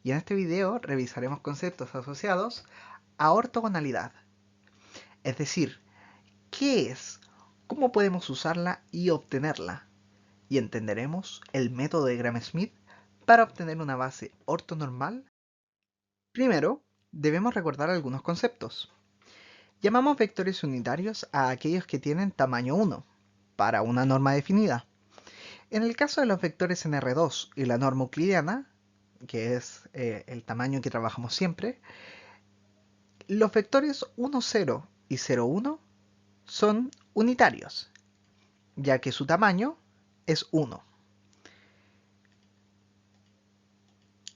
y en este video revisaremos conceptos asociados a ortogonalidad. Es decir, ¿qué es? ¿Cómo podemos usarla y obtenerla? Y entenderemos el método de Gram-Schmidt para obtener una base ortonormal. Primero, debemos recordar algunos conceptos. Llamamos vectores unitarios a aquellos que tienen tamaño 1 para una norma definida. En el caso de los vectores en R2 y la norma euclidiana, que es el tamaño que trabajamos siempre, los vectores 1, 0 y 0, 1 son unitarios, ya que su tamaño es 1.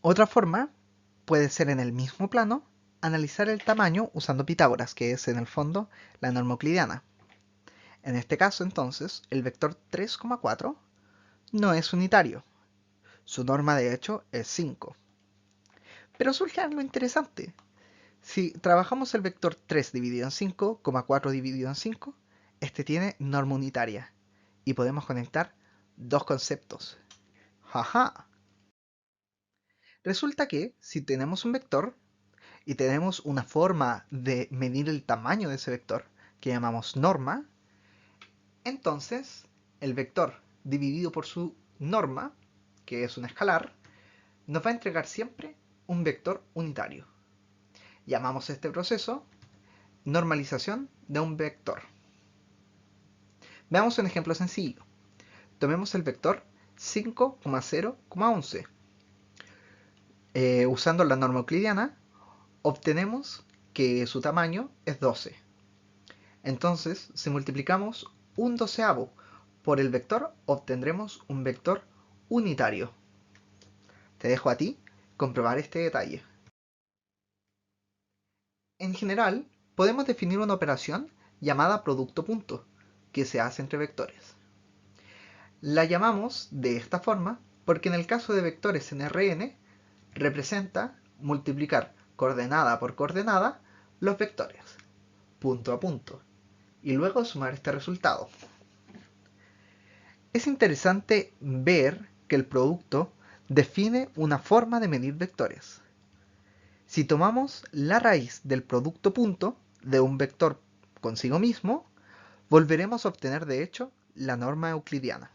Otra forma puede ser en el mismo plano analizar el tamaño usando Pitágoras, que es en el fondo la norma euclidiana. En este caso entonces el vector 3,4 no es unitario. Su norma de hecho es 5. Pero surge algo interesante. Si trabajamos el vector 3 dividido en 5, 4 dividido en 5, este tiene norma unitaria. Y podemos conectar dos conceptos. ¡Jaja! Resulta que si tenemos un vector y tenemos una forma de medir el tamaño de ese vector que llamamos norma, entonces el vector dividido por su norma, que es un escalar, nos va a entregar siempre un vector unitario. Llamamos este proceso normalización de un vector. Veamos un ejemplo sencillo. Tomemos el vector 5,0,11. Usando la norma euclidiana, obtenemos que su tamaño es 12. Entonces, si multiplicamos un doceavo por el vector, obtendremos un vector unitario. Te dejo a ti comprobar este detalle. En general, podemos definir una operación llamada producto punto, que se hace entre vectores. La llamamos de esta forma porque en el caso de vectores en Rn, representa multiplicar coordenada por coordenada los vectores, punto a punto, y luego sumar este resultado. Es interesante ver que el producto define una forma de medir vectores. Si tomamos la raíz del producto punto de un vector consigo mismo, volveremos a obtener de hecho la norma euclidiana.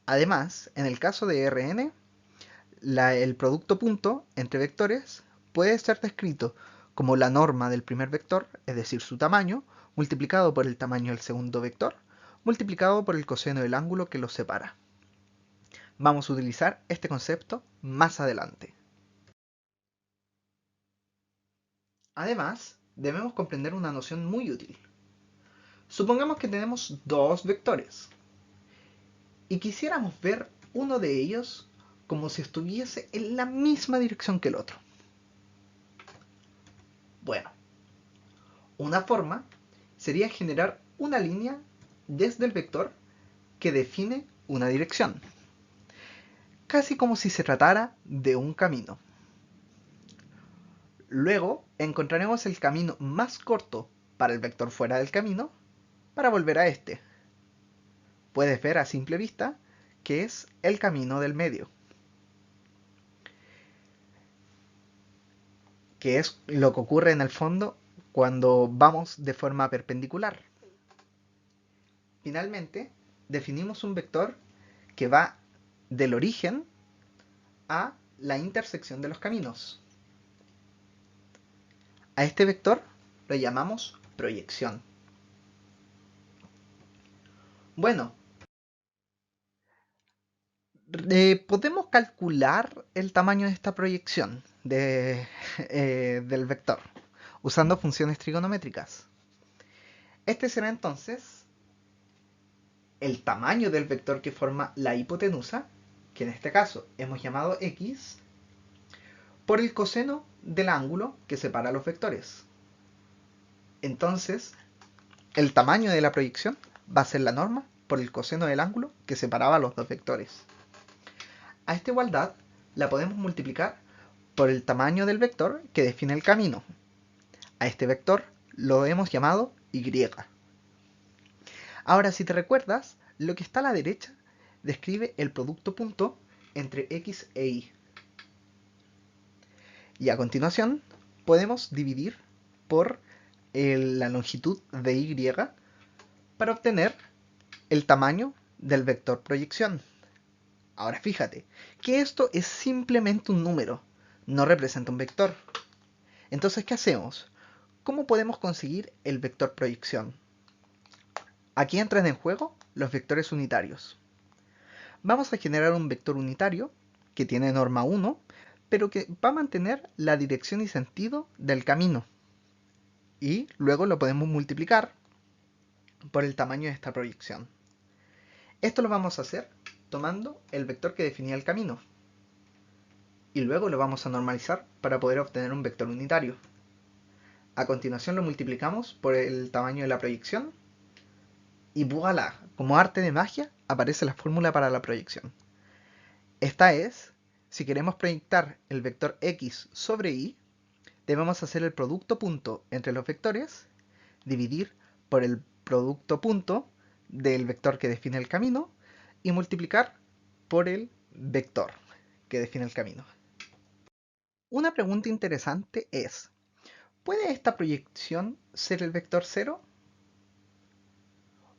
Además, en el caso de Rn, el producto punto entre vectores puede ser descrito como la norma del primer vector, es decir, su tamaño, multiplicado por el tamaño del segundo vector, multiplicado por el coseno del ángulo que los separa. Vamos a utilizar este concepto más adelante. Además, debemos comprender una noción muy útil. Supongamos que tenemos dos vectores y quisiéramos ver uno de ellos como si estuviese en la misma dirección que el otro. Bueno, una forma sería generar una línea desde el vector que define una dirección, casi como si se tratara de un camino. Luego encontraremos el camino más corto para el vector fuera del camino para volver a este. Puedes ver a simple vista que es el camino del medio, que es lo que ocurre en el fondo cuando vamos de forma perpendicular. Finalmente, definimos un vector que va del origen a la intersección de los caminos. A este vector lo llamamos proyección. Bueno, podemos calcular el tamaño de esta proyección del vector usando funciones trigonométricas. Este será entonces el tamaño del vector que forma la hipotenusa, que en este caso hemos llamado x, por el coseno del ángulo que separa los vectores. Entonces, el tamaño de la proyección va a ser la norma por el coseno del ángulo que separaba los dos vectores. A esta igualdad la podemos multiplicar por el tamaño del vector que define el camino. A este vector lo hemos llamado y. Ahora, si te recuerdas, lo que está a la derecha describe el producto punto entre x e y. Y a continuación podemos dividir por la longitud de y para obtener el tamaño del vector proyección. Ahora fíjate que esto es simplemente un número, no representa un vector. Entonces, ¿qué hacemos? ¿Cómo podemos conseguir el vector proyección? Aquí entran en juego los vectores unitarios. Vamos a generar un vector unitario que tiene norma 1, pero que va a mantener la dirección y sentido del camino. Y luego lo podemos multiplicar por el tamaño de esta proyección. Esto lo vamos a hacer tomando el vector que definía el camino. Y luego lo vamos a normalizar para poder obtener un vector unitario. A continuación lo multiplicamos por el tamaño de la proyección. Y voilà, como arte de magia, aparece la fórmula para la proyección. Esta es, si queremos proyectar el vector x sobre y, debemos hacer el producto punto entre los vectores, dividir por el producto punto del vector que define el camino y multiplicar por el vector que define el camino. Una pregunta interesante es, ¿puede esta proyección ser el vector 0?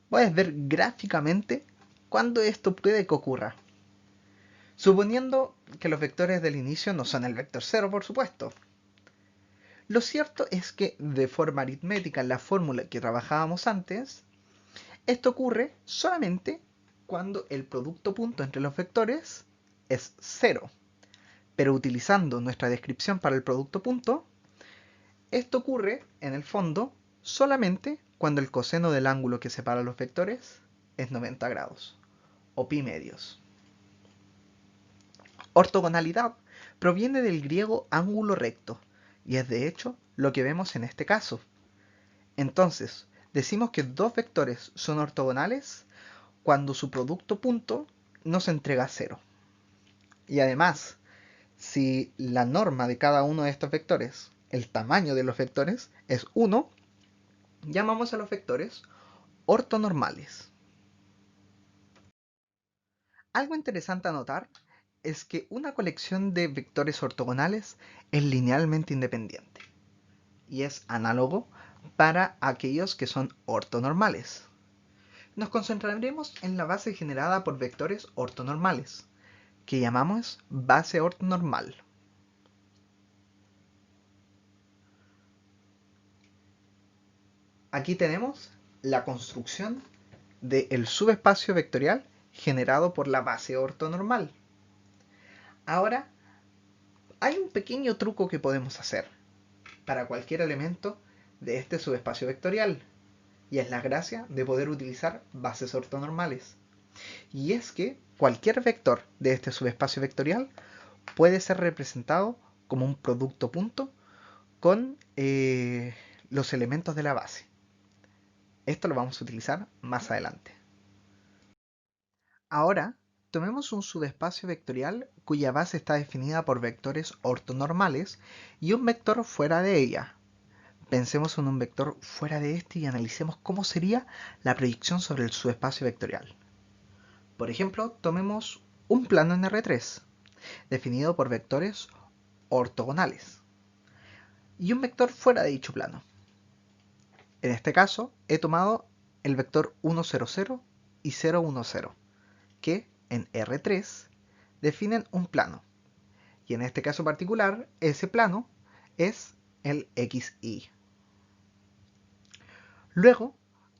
Puedes ver gráficamente cuándo esto puede que ocurra. Suponiendo que los vectores del inicio no son el vector 0, por supuesto. Lo cierto es que, de forma aritmética, en la fórmula que trabajábamos antes, esto ocurre solamente cuando el producto punto entre los vectores es 0. Pero utilizando nuestra descripción para el producto punto, esto ocurre, en el fondo, solamente cuando el coseno del ángulo que separa los vectores es 90 grados, o pi medios. Ortogonalidad proviene del griego ángulo recto, y es de hecho lo que vemos en este caso. Entonces, decimos que dos vectores son ortogonales cuando su producto punto nos entrega 0. Y además, si la norma de cada uno de estos vectores, el tamaño de los vectores, es 1, llamamos a los vectores ortonormales. Algo interesante a notar es que una colección de vectores ortogonales es linealmente independiente y es análogo para aquellos que son ortonormales. Nos concentraremos en la base generada por vectores ortonormales, que llamamos base ortonormal. Aquí tenemos la construcción del subespacio vectorial generado por la base ortonormal. Ahora, hay un pequeño truco que podemos hacer para cualquier elemento de este subespacio vectorial, y es la gracia de poder utilizar bases ortonormales. Y es que cualquier vector de este subespacio vectorial puede ser representado como un producto punto con los elementos de la base. Esto lo vamos a utilizar más adelante. Ahora, tomemos un subespacio vectorial cuya base está definida por vectores ortonormales y un vector fuera de ella. Pensemos en un vector fuera de este y analicemos cómo sería la proyección sobre el subespacio vectorial. Por ejemplo, tomemos un plano en R3, definido por vectores ortogonales, y un vector fuera de dicho plano. En este caso, he tomado el vector 1, 0, 0 y 0, 1, 0, que en R3 definen un plano. Y en este caso particular, ese plano es el XY. Luego,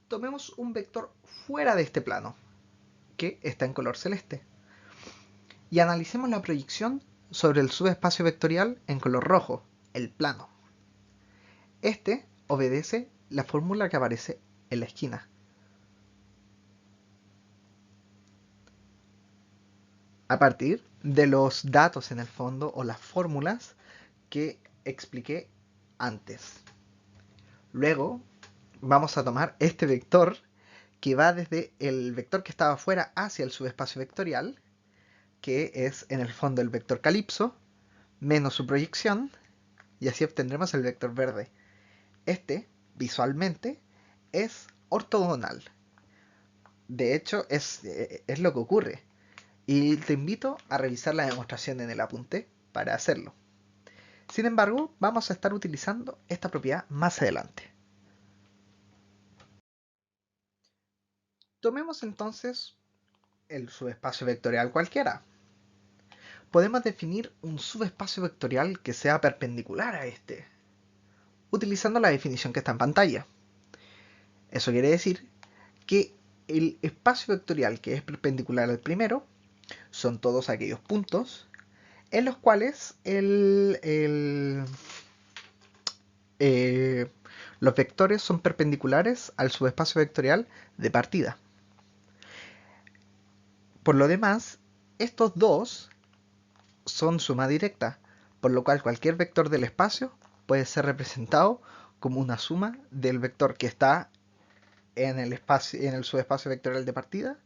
tomemos un vector fuera de este plano, que está en color celeste, y analicemos la proyección sobre el subespacio vectorial en color rojo, el plano. Este obedece la fórmula que aparece en la esquina. A partir de los datos en el fondo o las fórmulas que expliqué antes. Luego vamos a tomar este vector que va desde el vector que estaba afuera hacia el subespacio vectorial, que es en el fondo el vector calipso, menos su proyección, y así obtendremos el vector verde. Este, visualmente, es ortogonal. De hecho, es lo que ocurre. y te invito a revisar la demostración en el apunte para hacerlo. Sin embargo, vamos a estar utilizando esta propiedad más adelante. Tomemos entonces el subespacio vectorial cualquiera. Podemos definir un subespacio vectorial que sea perpendicular a este, utilizando la definición que está en pantalla. Eso quiere decir que el espacio vectorial que es perpendicular al primero son todos aquellos puntos en los cuales los vectores son perpendiculares al subespacio vectorial de partida. Por lo demás, estos dos son suma directa, por lo cual cualquier vector del espacio puede ser representado como una suma del vector que está en el subespacio vectorial de partida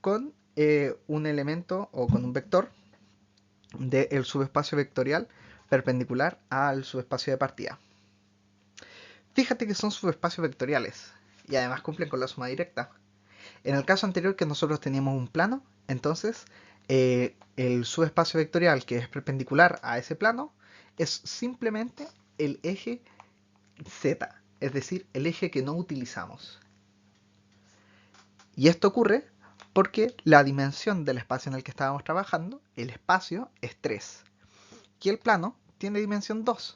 con un elemento o con un vector del subespacio vectorial perpendicular al subespacio de partida. Fíjate que son subespacios vectoriales y además cumplen con la suma directa. En el caso anterior que nosotros teníamos un plano, entonces el subespacio vectorial que es perpendicular a ese plano es simplemente el eje Z, es decir, el eje que no utilizamos. Y esto ocurre porque la dimensión del espacio en el que estábamos trabajando, el espacio, es 3. Y el plano tiene dimensión 2.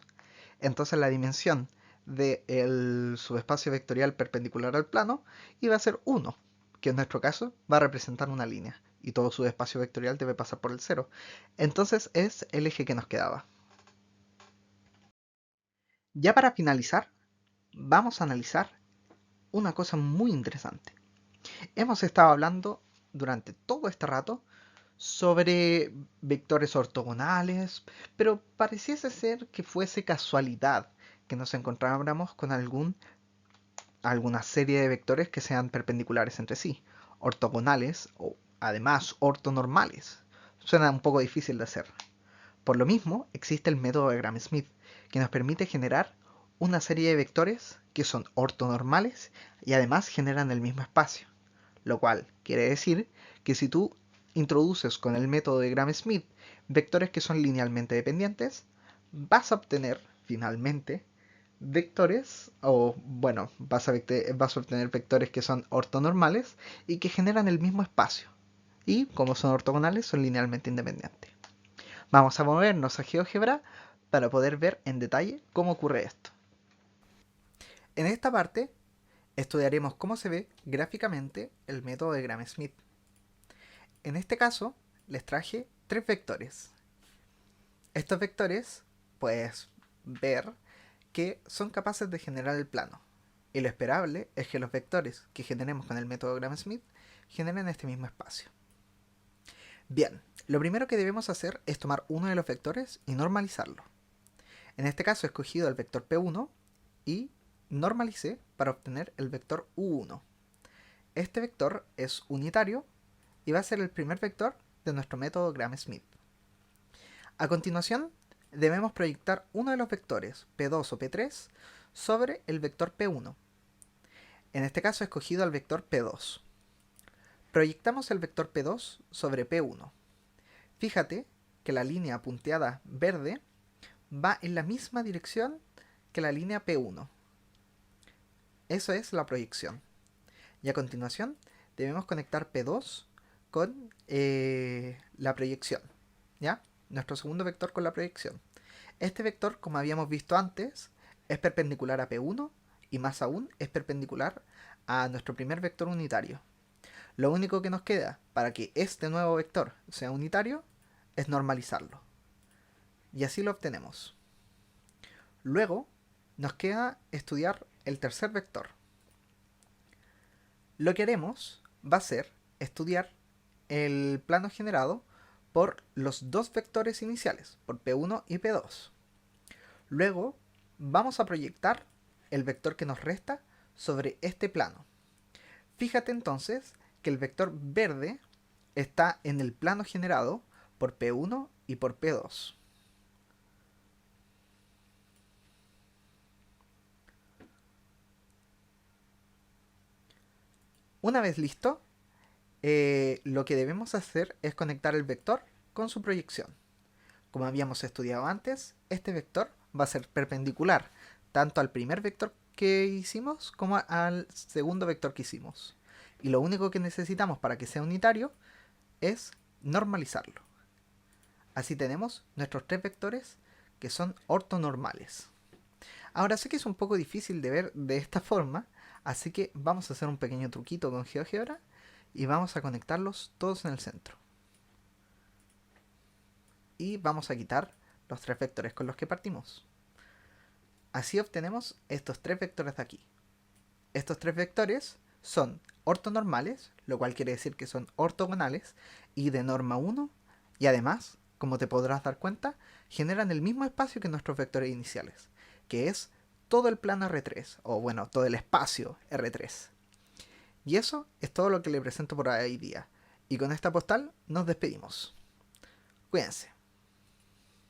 Entonces la dimensión del subespacio vectorial perpendicular al plano iba a ser 1, que en nuestro caso va a representar una línea. Y todo subespacio vectorial debe pasar por el 0. Entonces es el eje que nos quedaba. Ya para finalizar, vamos a analizar una cosa muy interesante. Hemos estado hablando durante todo este rato sobre vectores ortogonales, pero pareciese ser que fuese casualidad que nos encontráramos con alguna serie de vectores que sean perpendiculares entre sí, ortogonales o además ortonormales. Suena un poco difícil de hacer. Por lo mismo, existe el método de Gram-Schmidt, que nos permite generar una serie de vectores que son ortonormales y además generan el mismo espacio. Lo cual quiere decir que si tú introduces con el método de Gram-Schmidt vectores que son linealmente dependientes, vas a obtener finalmente vectores, o bueno, vas a obtener vectores que son ortonormales y que generan el mismo espacio. Y como son ortogonales, son linealmente independientes. Vamos a movernos a GeoGebra para poder ver en detalle cómo ocurre esto. En esta parte estudiaremos cómo se ve gráficamente el método de Gram-Schmidt. En este caso, les traje 3 vectores. Estos vectores, puedes ver que son capaces de generar el plano. Y lo esperable es que los vectores que generemos con el método Gram-Schmidt generen este mismo espacio. Bien, lo primero que debemos hacer es tomar uno de los vectores y normalizarlo. En este caso he escogido el vector P1 y normalicé para obtener el vector U1. Este vector es unitario y va a ser el primer vector de nuestro método Gram-Schmidt. A continuación, debemos proyectar uno de los vectores P2 o P3 sobre el vector P1. En este caso he escogido el vector P2. Proyectamos el vector P2 sobre P1. Fíjate que la línea punteada verde va en la misma dirección que la línea P1. Eso es la proyección. Y a continuación debemos conectar P2 con la proyección. ¿Ya? Nuestro segundo vector con la proyección. Este vector, como habíamos visto antes, es perpendicular a P1 y más aún es perpendicular a nuestro primer vector unitario. Lo único que nos queda para que este nuevo vector sea unitario es normalizarlo. Y así lo obtenemos. Luego nos queda estudiar el tercer vector. Lo que haremos va a ser estudiar el plano generado por los dos vectores iniciales, por P1 y P2. Luego vamos a proyectar el vector que nos resta sobre este plano. Fíjate entonces que el vector verde está en el plano generado por P1 y por P2. Una vez listo, lo que debemos hacer es conectar el vector con su proyección. Como habíamos estudiado antes, este vector va a ser perpendicular tanto al primer vector que hicimos como al segundo vector que hicimos. Y lo único que necesitamos para que sea unitario es normalizarlo. Así tenemos nuestros tres vectores que son ortonormales. Ahora sé que es un poco difícil de ver de esta forma, así que vamos a hacer un pequeño truquito con GeoGebra y vamos a conectarlos todos en el centro. Y vamos a quitar los tres vectores con los que partimos. Así obtenemos estos tres vectores de aquí. Estos tres vectores son ortonormales, lo cual quiere decir que son ortogonales y de norma 1, y además, como te podrás dar cuenta, generan el mismo espacio que nuestros vectores iniciales, que es todo el plano R3, o bueno, todo el espacio R3. Y eso es todo lo que le presento por hoy día. Y con esta postal nos despedimos. Cuídense.